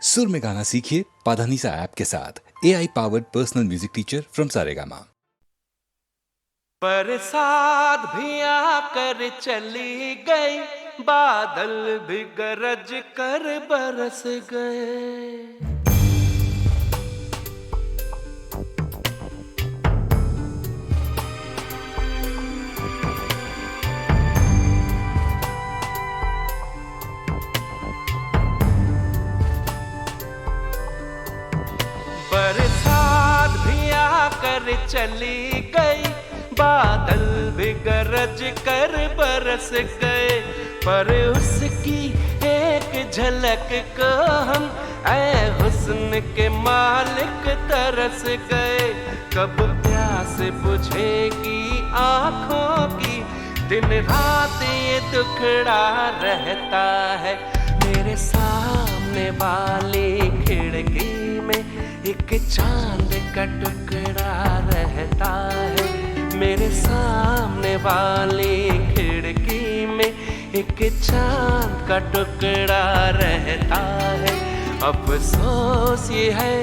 सुर में गाना सीखिए पाधानीसा ऐप के साथ। AI powered personal music teacher from Saregama. बरसात भी आकर चली गई, बादल भी गरज कर बरस गए। बरसात भी आकर चली गई, बादल भी गरज कर बरस गए। पर उसकी एक झलक को हम ऐ हुस्न के मालिक तरस गए। कब प्यास बुझेगी आँखों की, दिन रात ये दुखड़ा रहता है। मेरे सामने वाली खिड़की में एक चांद का टुकड़ा रहता है। मेरे सामने वाली खिड़की में एक चांद का टुकड़ा रहता है। अफसोस ये है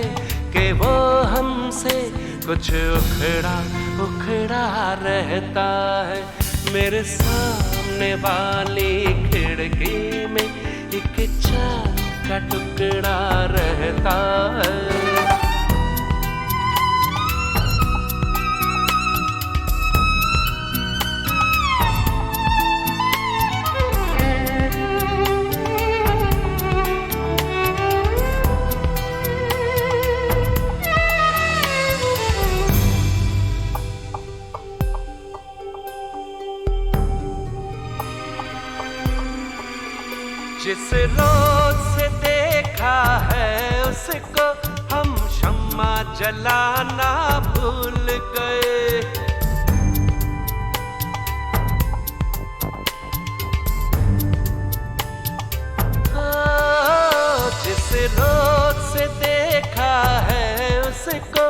कि वो हमसे कुछ उखड़ा उखड़ा रहता है। मेरे सामने वाली खिड़की में एक चांद का टुकड़ा रहता है। जिस रोज से देखा है उसको हम शम्मा जलाना भूल गए। जिस रोज से देखा है उसको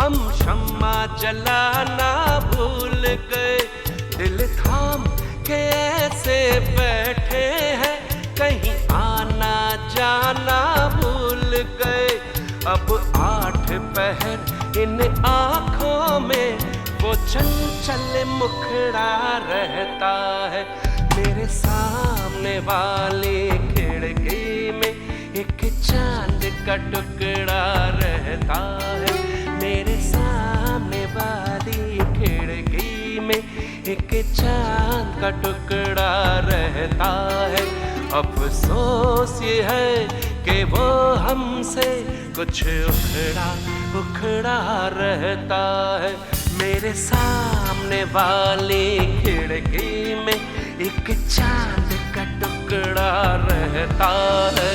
हम शम्मा जलाना भूल गए। दिल थाम के ऐसे बैठे हैं, कहीं आना जाना भूल गए। अब 8 पहर इन आँखों में वो चंचल मुखड़ा रहता है। मेरे सामने वाली खिड़की में एक चांद का टुकड़ा रहता है। मेरे सामने वाली खिड़की में एक चांद का टुकड़ा रहता है। अफसोस ये है कि वो हमसे कुछ उखड़ा उखड़ा रहता है। मेरे सामने वाली खिड़की में एक चांद का टुकड़ा रहता है।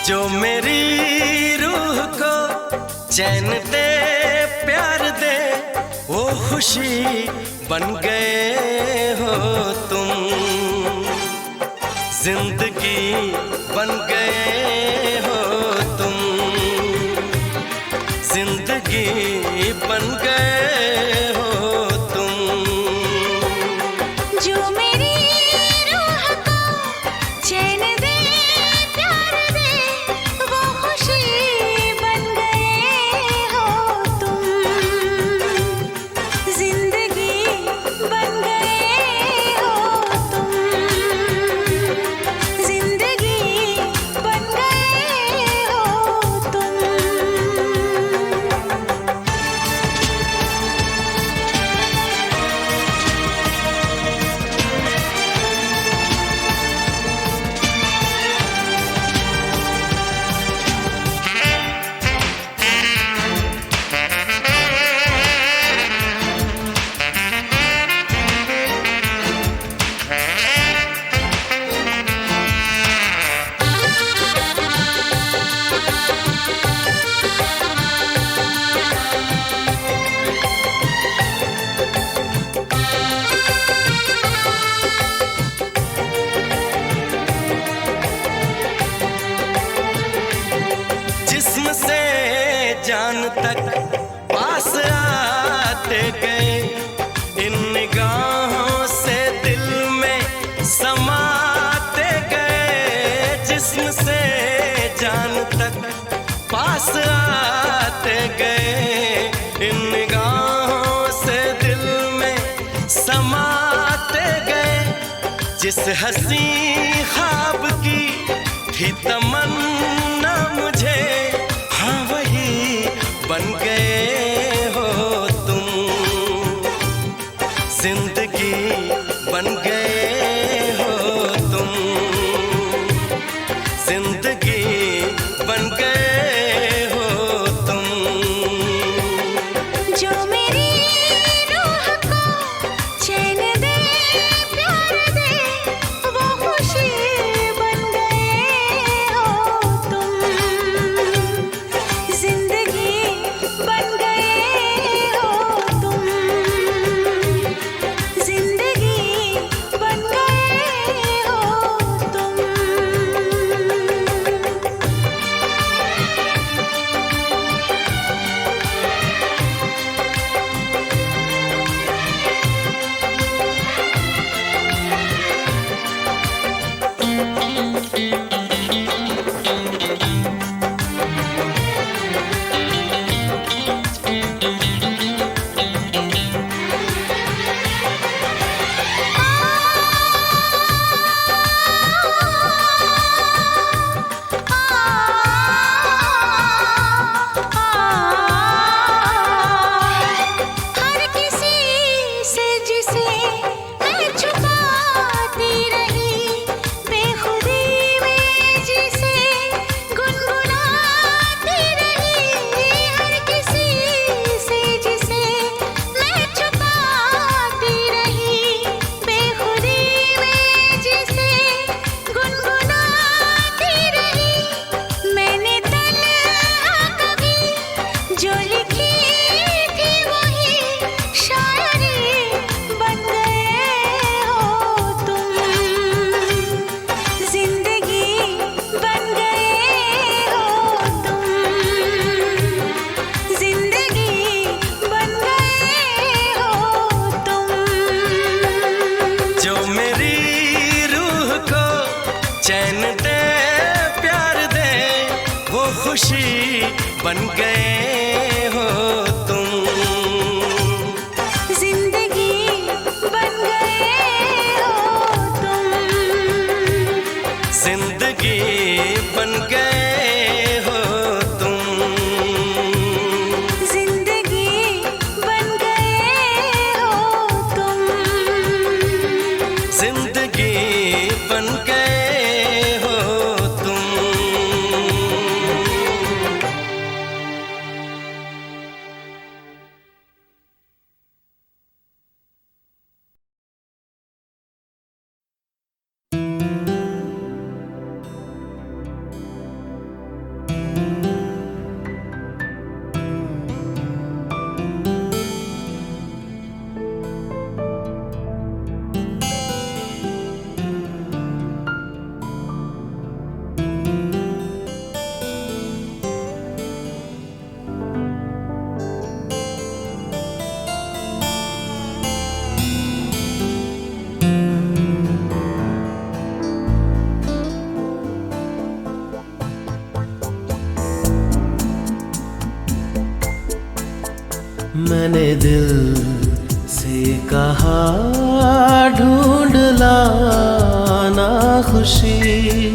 जो मेरी रूह को चैन दे प्यार दे, वो खुशी बन गए हो तुम। जिंदगी बन गए हो तुम, जिंदगी बन गए हो तुम। जो मेरी रूह को चैन दे प्यार दे, वो खुशी बन गए हो तुम। जिंदगी बन गए हो तुम। जान तक पास आते गए, इन निगाहों से दिल में समाते गए, जिस्म से जान तक पास आते गए, इन निगाहों से दिल में समाते गए। जिस हंसी ख्वाब की थी तमन्ना मुझे, हाँ वही बन गए हो तुम। जिंदगी बन गए हो तुम, जिंदगी बन गए हो तुम। जो मेरी रूह को चैन दे, प्यार दे, वो खुशी बन गए हो तुम। जिंदगी बन गए हो तुम, जिंदगी बन गए हो तुम। हर किसी से जिसे मैं छुपाती रही, बेखुदी में जिसे गुनगुनाती रही। हर किसी से जिसे मैं छुपाती रही, बेखुदी में जिसे गुनगुनाती रही। मैंने तन्हा कभी जो लिखी थी वही शायरी बन गए हो तुम। जिंदगी बन गए हो तुम, जिंदगी बन गए हो तुम। जो मेरी रूह को चैन दे, प्यार दे, वो खुशी बन गए हो तुम। जिंदगी बन गए हो तुम, जिंदगी बन गए हो तुम। जिंदगी बन गए हो तुम। जिंदगी बन गए हो तुम। मैंने दिल से कहा ढूंढ लाना खुशी,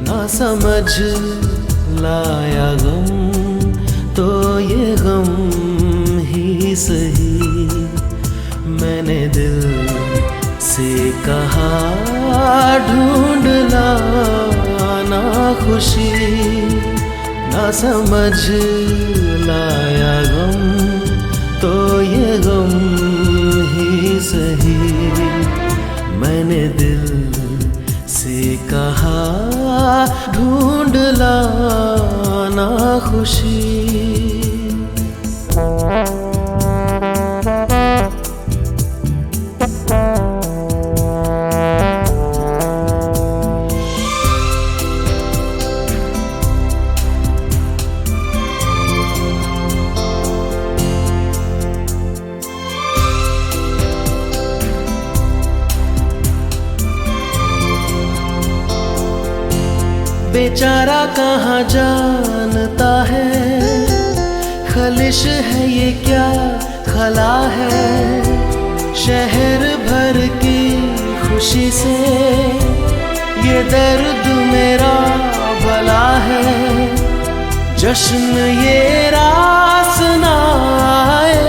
ना समझ लाया गम तो ये गम ही सही। मैंने दिल से कहा ढूंढ लाना खुशी, ना समझ लाया गम तो ये गम ही सही। मैंने दिल से कहा ढूंढ लाना खुशी। बेचारा कहाँ जानता है, खलिश है ये क्या खला है। शहर भर की खुशी से ये दर्द मेरा भला है। जश्न ये रास ना आए,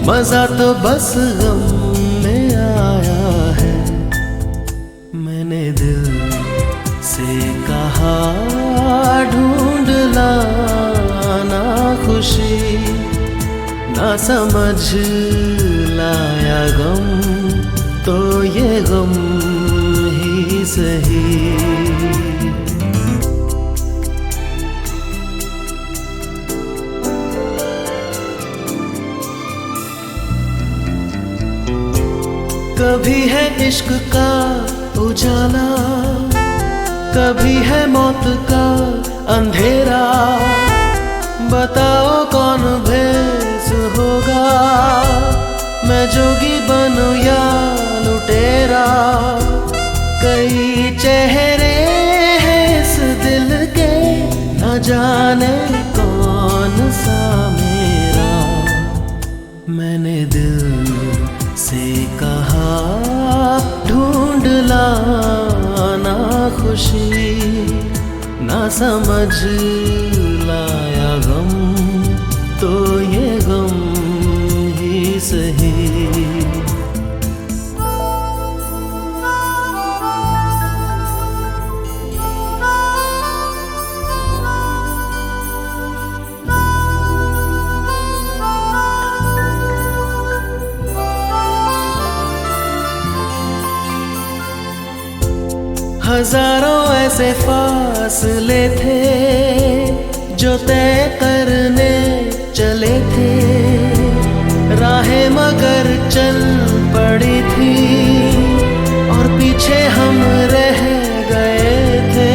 मजा तो बस गम में आया है। मैंने दिल से कहा ढूंढ लाना खुशी, ना समझ लाया गम तो ये गम ही सही। कभी है इश्क का उजाला, कभी है मौत का अंधेरा। बताओ कौन भेस होगा, मैं जोगी बनूं या लुटेरा। कई चेहरे हैं इस दिल के, न जाने कौन सा मेरा। मैंने दिल से कहा ढूंढ लाना खुशी, ना समझ लाया गम तो ये गम ही सही। हजारों ऐसे फासले थे जो तय करने चले थे। राहें मगर चल पड़ी थी और पीछे हम रह गए थे।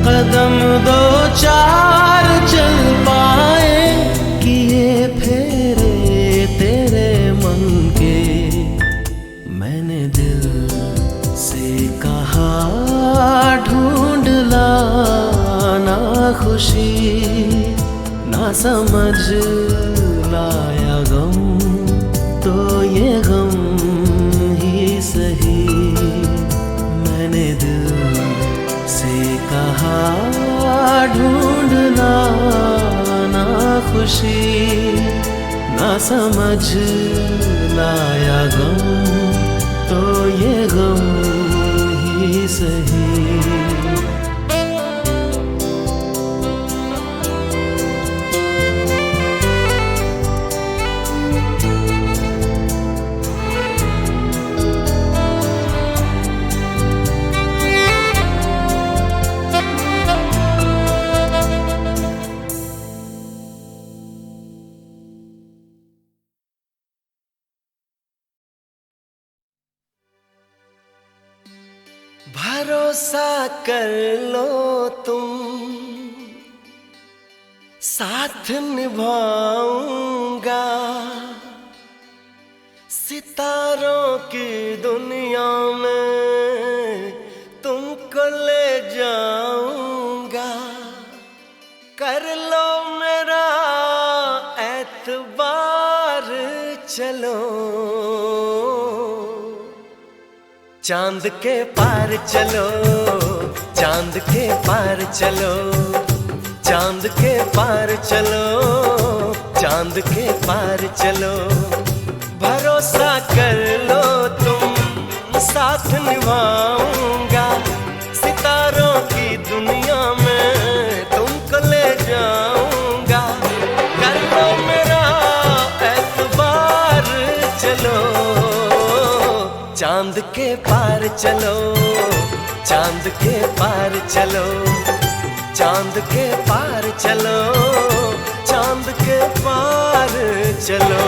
कदम दो चार चल पाए, किए फेरे तेरे मन के। मैंने दिल से कहा ढूंढ लाना खुशी, ना समझ लाया गम तो ये गम ही सही। मैंने दिल से कहा ढूंढ लाना खुशी, ना समझ लाया गम तो ये गम ही सही। भरोसा कर लो तुम, साथ निभाऊंगा। सितारों की दुनिया में तुमको ले जाऊंगा। कर लो मेरा एतबार, चलो चांद के पार चलो, चांद के पार चलो, चांद के पार चलो, चांद के पार चलो। भरोसा कर लो तुम, साथ निभाऊंगा। सितारों की दुनिया में तुमको ले जाऊंगा। कर लो मेरा एतबार, चलो चांद के पार चलो, चांद के पार चलो, चांद के पार चलो, चांद के पार चलो।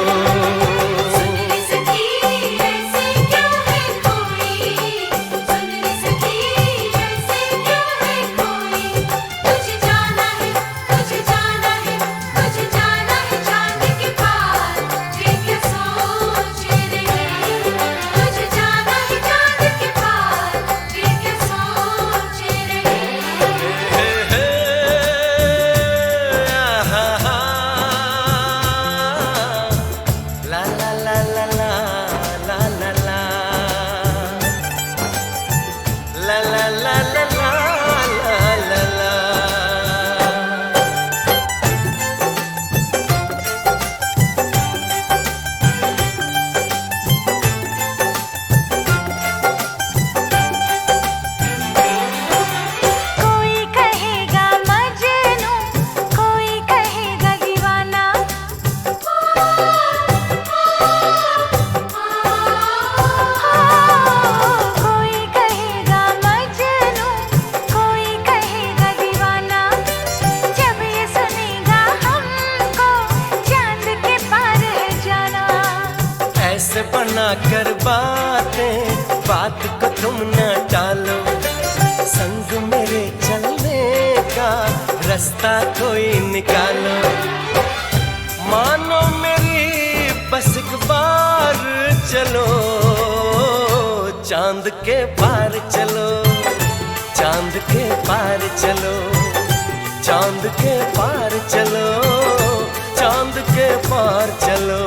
कर बातें, बात को तुम न टालो, संग मेरे चलने का रास्ता कोई निकालो। मानो मेरी बस एक बार चलो, चांद के पार चलो, चांद के पार चलो, चांद के पार चलो, चांद के पार चलो।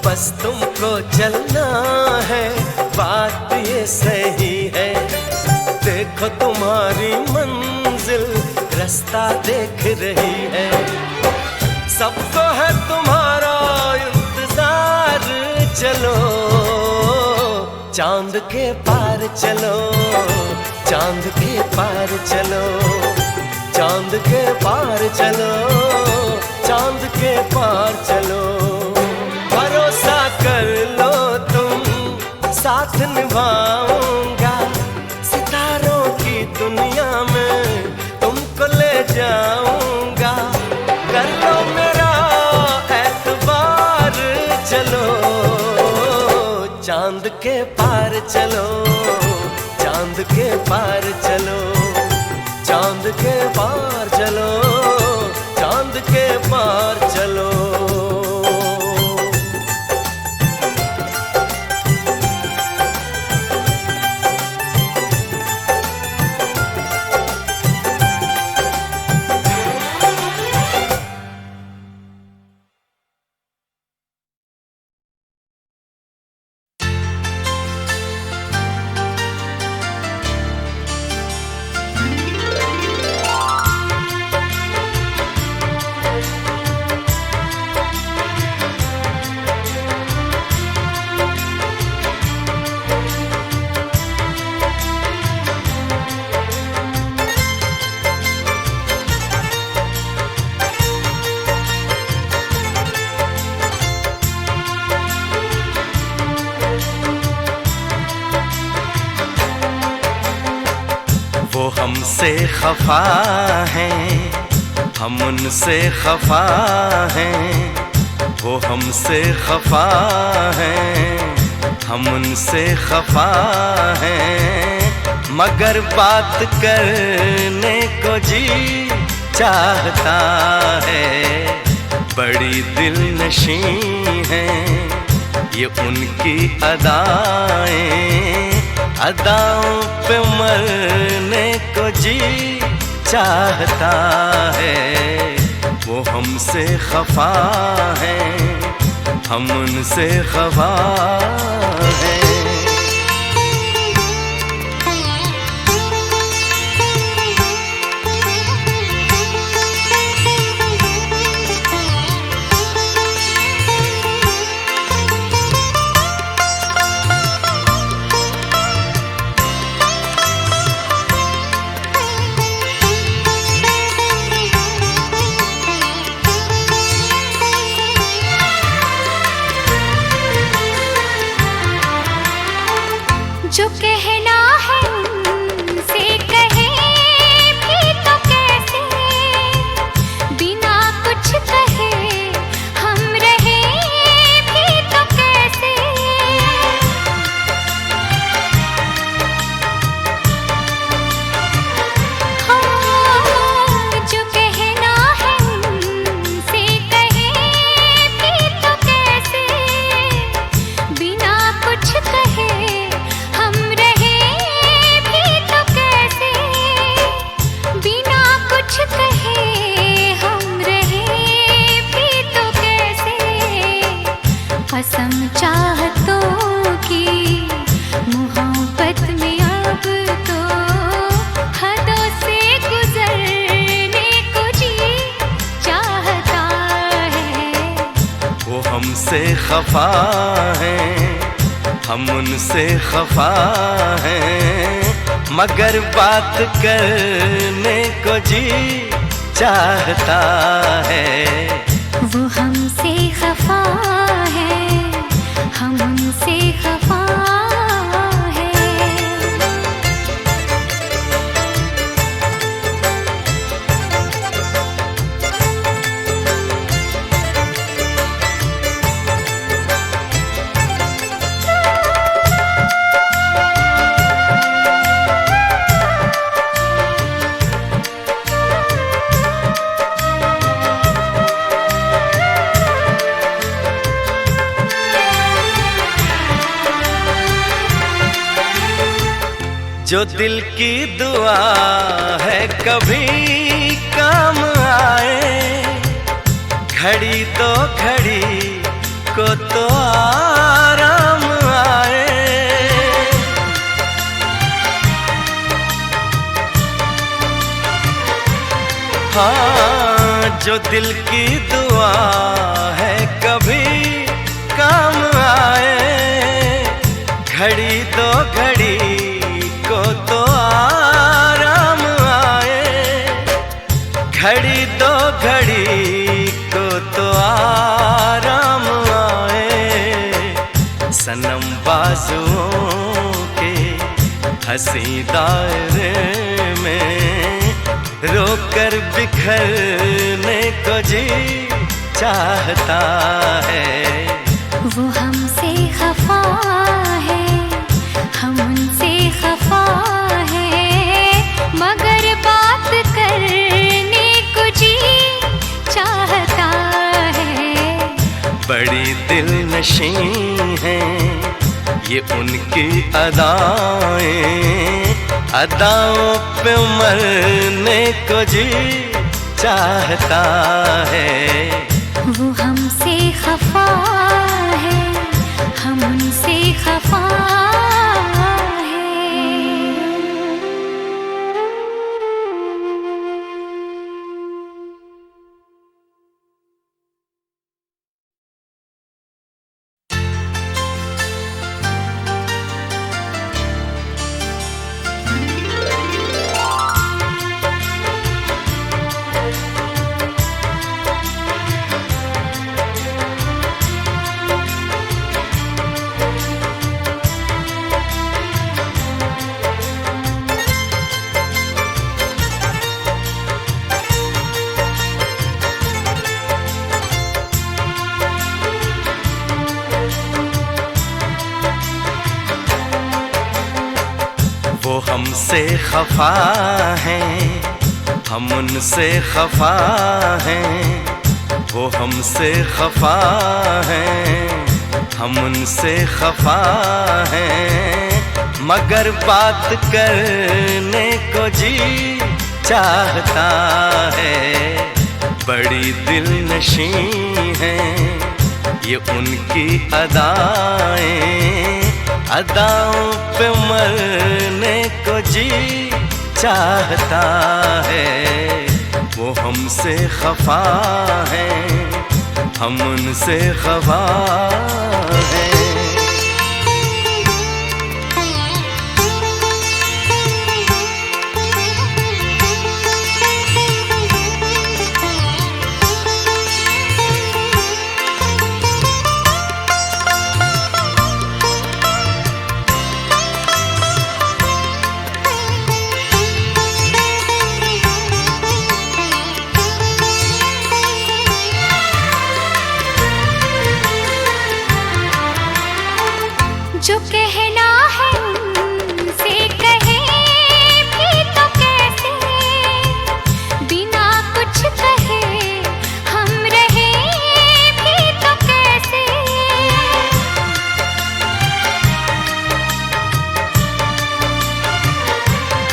बस तुमको चलना है, बात ये सही है। देखो तुम्हारी मंजिल रास्ता देख रही है, सबको है तुम्हारा इंतजार। चलो चांद के पार चलो, चांद के पार चलो, चांद के पार चलो, चांद के पार चलो। भरोसा कर लो तुम, साथ निभाऊंगा, सितारों की दुनिया में तुमको ले जाऊंगा। कर लो मेरा एतबार, चलो चांद के पार चलो, चांद के पार चलो, चांद के पार चलो, चांद के पार चलो। वो हमसे खफा हैं, हम उनसे खफा हैं। वो हमसे खफा हैं, हम उनसे खफा हैं। मगर बात करने को जी चाहता है। बड़ी दिलनशी हैं ये उनकी अदाएं, अदाओं पे मरने को जी चाहता है। वो हमसे खफा हैं, हम उनसे खफा हैं। कसम चाहतों की मोहब्बत में अब तो हदों से गुजरने को जी चाहता है। वो हमसे खफा है, हम उनसे खफा हैं, मगर बात करने को जी चाहता है। वो हमसे खफा है, हम उनसे खफा है। जो दिल की दुआ है कभी काम आए, घड़ी तो घड़ी को तो आराम आए। हाँ, जो दिल की दुआ है कभी काम आए, घड़ी तो घड़ी को तो आराम आए, घड़ी दो घड़ी को तो आराम आए। सनम बाजुओं के हंसी दायरे में रोकर बिखरने को जी चाहता है। वो हमसे खफा है, हम उनसे खफा है, मगर बात करने को जी चाहता है। बड़ी दिल नशी हैं ये उनकी अदाएं, अदाओं पे मरने को जी चाहता है। वो हमसे खफा है, हम उनसे खफा वो हमसे खफा हैं, हम उनसे खफा हैं। वो हमसे खफा हैं, हम उनसे खफा हैं, मगर बात करने को जी चाहता है। बड़ी दिल नशी हैं ये उनकी अदाएं, अदाओं पे मरने को जी चाहता है। वो हमसे खफा हैं, हम उनसे खफा हैं। जो कहना है उनसे कहे भी तो कैसे, बिना कुछ कहे हम रहे भी तो कैसे।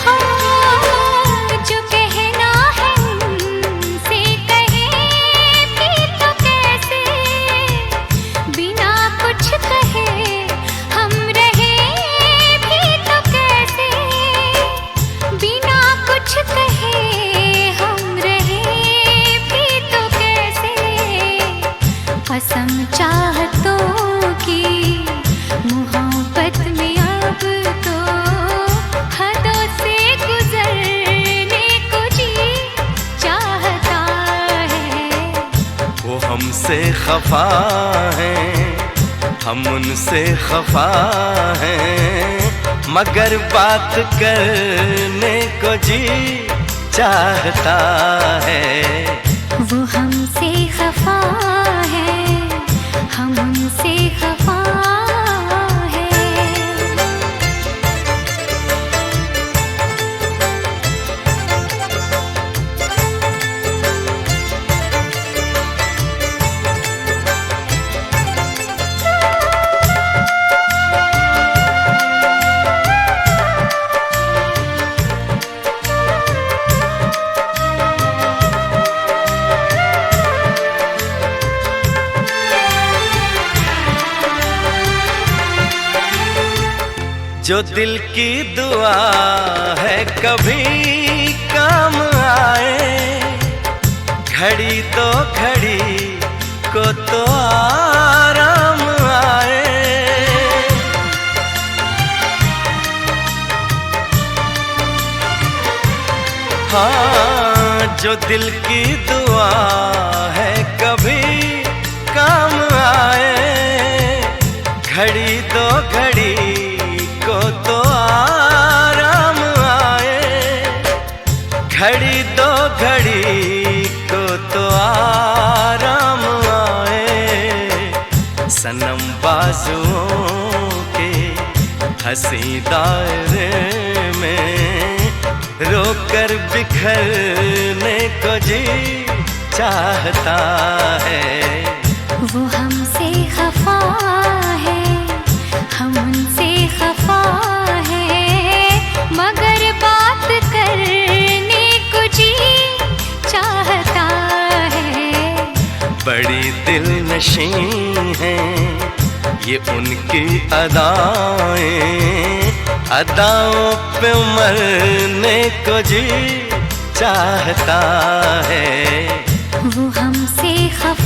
हाँ, जो कहना है उनसे कहे भी तो कैसे, बिना कसम चाहतों की, मोहब्बत में अब तो हदों से गुजरने को जी चाहता है। वो हमसे खफा हैं, हम उनसे खफा हैं, मगर बात करने को जी चाहता है। वो हमसे खफा है, हम उनसे खफा है। जो दिल की दुआ है कभी काम आए, घड़ी तो घड़ी को तो आराम आए। हाँ, जो दिल की दुआ है कभी काम आए, घड़ी तो घड़ी को तो आराम आए, घड़ी दो घड़ी को तो आराम आए। सनम बाजुओं के हंसी दायरे में रोकर बिखरने को जी चाहता है। वो हमसे खफा है, हम उनसे खफा है, मगर बात करने को जी चाहता है। बड़ी दिल नशी हैं ये उनकी अदाएं, अदाओं पे मरने को जी चाहता है। वो हमसे खफा